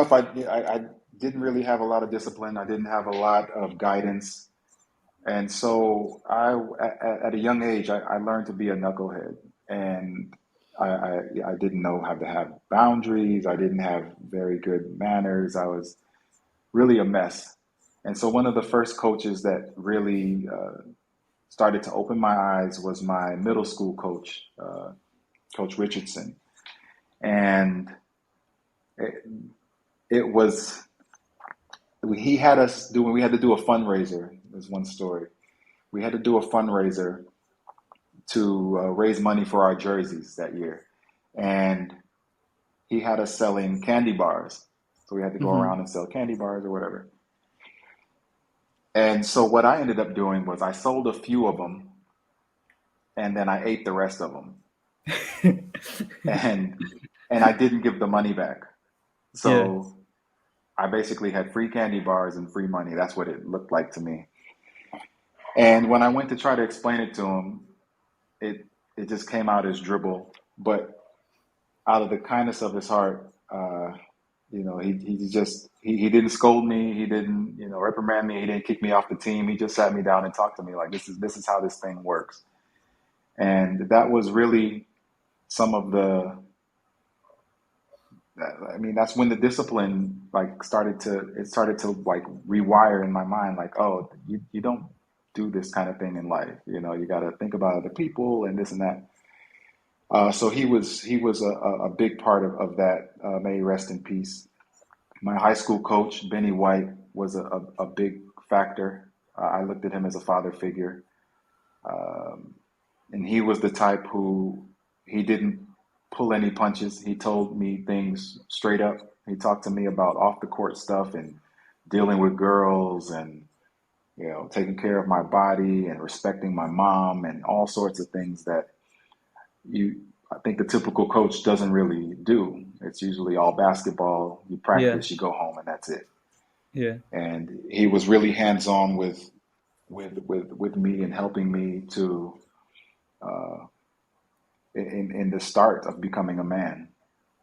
growing up, I didn't really have a lot of discipline. I didn't have a lot of guidance. And so at a young age, I learned to be a knucklehead. And I didn't know how to have boundaries. I didn't have very good manners. I was really a mess. And so one of the first coaches that really started to open my eyes was my middle school coach, Coach Richardson. And it, it was, he had us doing, we had to do a fundraiser. There's one story. We had to do a fundraiser to raise money for our jerseys that year. And he had us selling candy bars. So we had to go Hmm. around and sell candy bars or whatever. And so what I ended up doing was I sold a few of them and then I ate the rest of them. And I didn't give the money back. Yeah. So I basically had free candy bars and free money. That's what it looked like to me. And when I went to try to explain it to him, it it just came out as dribble. But out of the kindness of his heart, he didn't scold me, he didn't reprimand me, he didn't kick me off the team. He just sat me down and talked to me like this is how this thing works. And that was really some of the I mean, that's when the discipline like started to like rewire in my mind, like, oh, you don't do this kind of thing in life. You got to think about other people and this and that. So he was a big part of that. May he rest in peace. My high school coach, Benny White, was a big factor. I looked at him as a father figure. And he was the type who he didn't pull any punches. He told me things straight up. He talked to me about off the court stuff and dealing with girls and taking care of my body and respecting my mom and all sorts of things that you I think the typical coach doesn't really do. It's usually all basketball, you Yeah. practice, you go home and that's it. Yeah. And he was really hands on with me and helping me to in the start of becoming a man.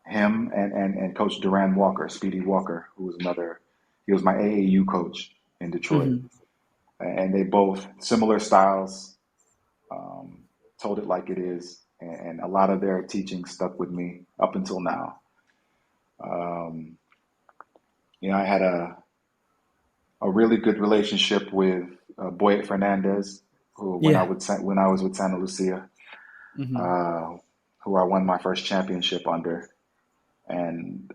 Him and Coach Duran Walker, Speedy Walker, who was another, he was my AAU coach in Detroit. Hmm. And they both similar styles, told it like it is. And a lot of their teaching stuck with me up until now. Um, I had a really good relationship with Boyet Fernandez, who Yeah. when I was with Santa Lucia, Hmm. uh, who I won my first championship under. And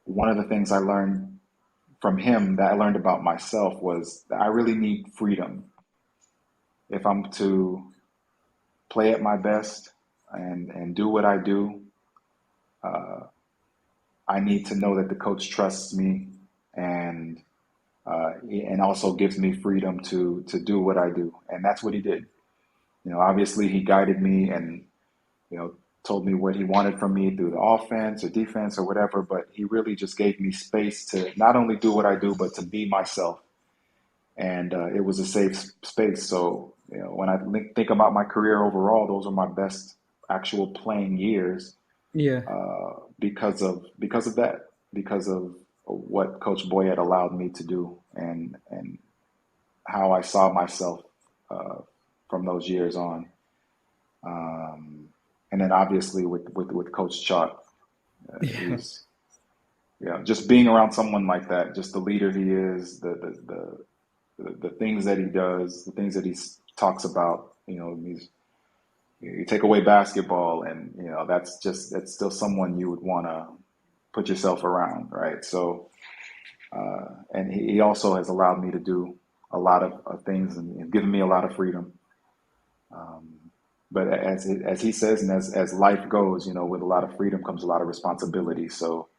one of the things I learned from him that I learned about myself was that I really need freedom if I'm to play at my best and do what I do. I need to know that the coach trusts me and and also gives me freedom to do what I do, and that's what he did. Obviously he guided me and you know told me what he wanted from me through the offense or defense or whatever, but he really just gave me space to not only do what I do but to be myself, and it was a safe space. So when I think about my career overall, those are my best actual playing years Yeah. because of that, because of what Coach Boy had allowed me to do, and how I saw myself uh, from those years on. Um, and then obviously with Coach Chalk, Yeah. he's just being around someone like that, just the leader he is, the things that he does, the things that he talks about. You take away basketball, and that's still someone you would want to put yourself around, right? So, and he also has allowed me to do a lot of things and given me a lot of freedom. But as he says, and as life goes, with a lot of freedom comes a lot of responsibility. So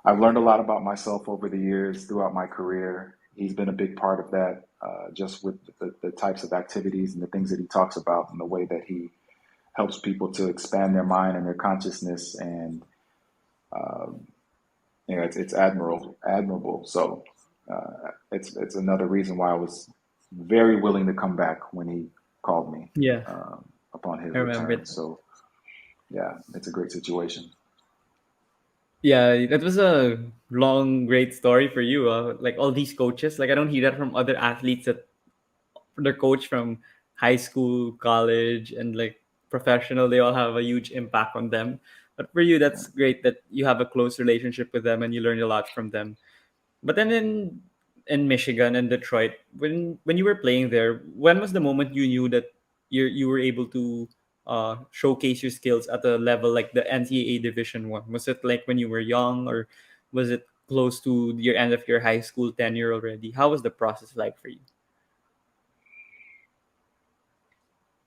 I've learned a lot about myself over the years throughout my career. He's been a big part of that, just with the types of activities and the things that he talks about and the way that he helps people to expand their mind and their consciousness. And it's admirable. So it's another reason why I was very willing to come back when he called me Yeah. upon I his remember return. it. So yeah, it's a great situation. Yeah, that was a long, great story for you. Like all these coaches, like I don't hear that from other athletes that their coach from high school, college, and like professional, they all have a huge impact on them. But for you, Yeah. that's great that you have a close relationship with them and you learned a lot from them. But then in Michigan and Detroit, when you were playing there, when was the moment you knew that you were able to showcase your skills at a level like the NCAA Division One? Was it like when you were young, or was it close to your end of your high school tenure already? How was the process like for you?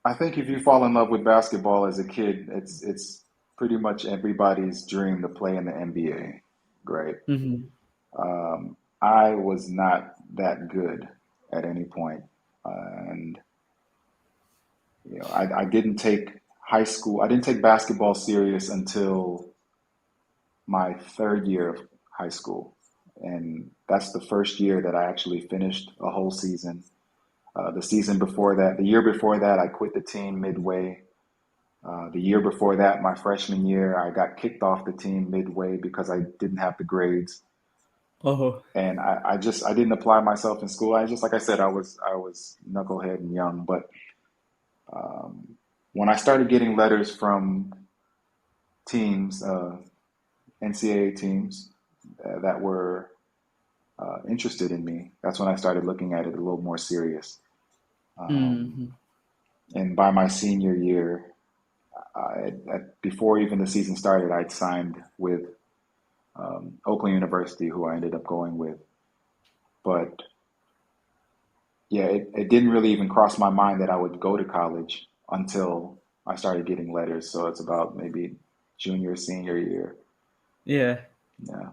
I think if you fall in love with basketball as a kid, it's pretty much everybody's dream to play in the NBA, right? Mm-hmm. I was not that good at any point, and I didn't take high school. I didn't take basketball serious until my third year of high school, and that's the first year that I actually finished a whole season. The season before that, the year before that, I quit the team midway. The year before that, my freshman year, I got kicked off the team midway because I didn't have the grades, Oh. and I didn't apply myself in school. I just like I said, I was knucklehead and young. But when I started getting letters from teams, NCAA teams that were interested in me, that's when I started looking at it a little more serious. Mm-hmm. And by my senior year, before even the season started, I'd signed with Oakland University, who I ended up going with. But yeah, it didn't really even cross my mind that I would go to college until I started getting letters. So it's about maybe junior, senior year. Yeah. Yeah.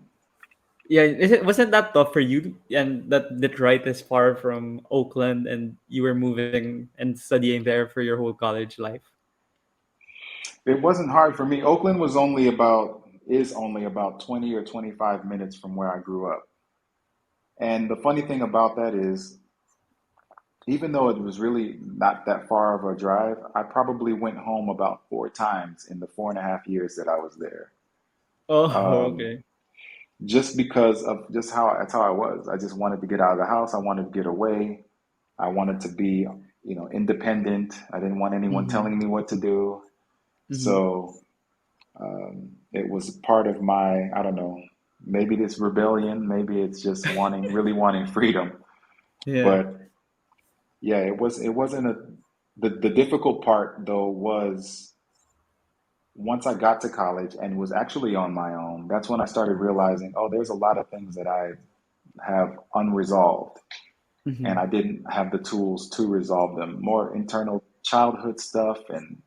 Yeah, wasn't that tough for you? And that Detroit is far from Oakland, and you were moving and studying there for your whole college life. It wasn't hard for me. Oakland is only about 20 or 25 minutes from where I grew up. And the funny thing about that is, even though it was really not that far of a drive, I probably went home about four times in the 4.5 years that I was there. Oh, Um, okay. just because of just how that's how I was. I just wanted to get out of the house. I wanted to get away. I wanted to be, independent. I didn't want anyone Mm-hmm. telling me what to do. Mm-hmm. So it was part of my, I don't know, maybe this rebellion, maybe it's just really wanting freedom. Yeah. But yeah, it wasn't the difficult part though was once I got to college and was actually on my own, that's when I started realizing, oh, there's a lot of things that I have unresolved and Mm-hmm. I didn't have the tools to resolve them. More internal childhood stuff and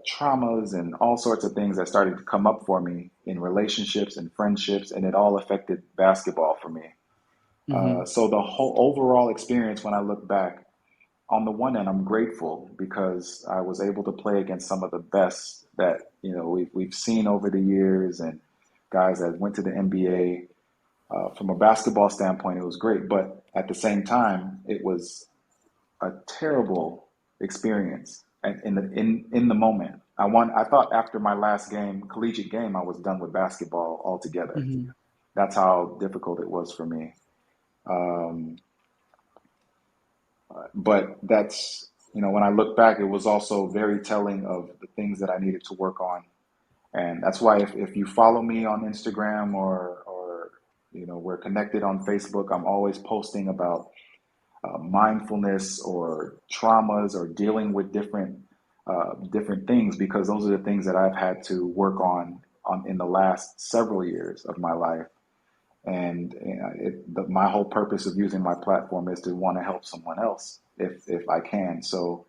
traumas and all sorts of things that started to come up for me in relationships and friendships, and it all affected basketball for me. Mm-hmm. So the whole overall experience, when I look back, on the one hand, I'm grateful because I was able to play against some of the best that we've seen over the years, and guys that went to the NBA. From a basketball standpoint, it was great, but at the same time, it was a terrible experience. And in the moment, I thought after my last game, collegiate game, I was done with basketball altogether. Mm-hmm. That's how difficult it was for me. Um, but when I look back, it was also very telling of the things that I needed to work on. And that's why if you follow me on Instagram or we're connected on Facebook, I'm always posting about mindfulness or traumas or dealing with different things, because those are the things that I've had to work on in the last several years of my life. And my whole purpose of using my platform is to want to help someone else if I can. So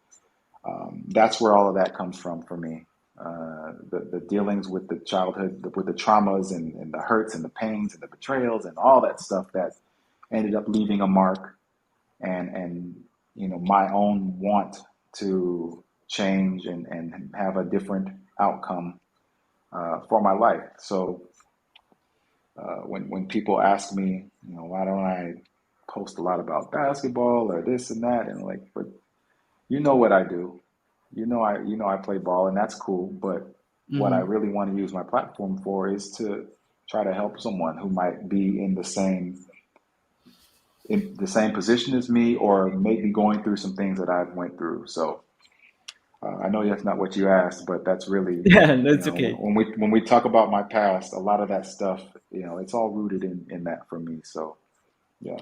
that's where all of that comes from for me. The dealings with the childhood, with the traumas and the hurts and the pains and the betrayals and all that stuff that ended up leaving a mark, and my own want to change and have a different outcome for my life. So when people ask me, why don't I post a lot about basketball or this and that, and like, but you know what I do, I play ball, and that's cool. But what I Mm-hmm. really want to use my platform for is to try to help someone who might be in the same position as me, or maybe going through some things that I've went through. So I know that's not what you asked, but that's really, Yeah, you that's know, okay. when we talk about my past, a lot of that stuff, you know, it's all rooted in that for me. So yeah.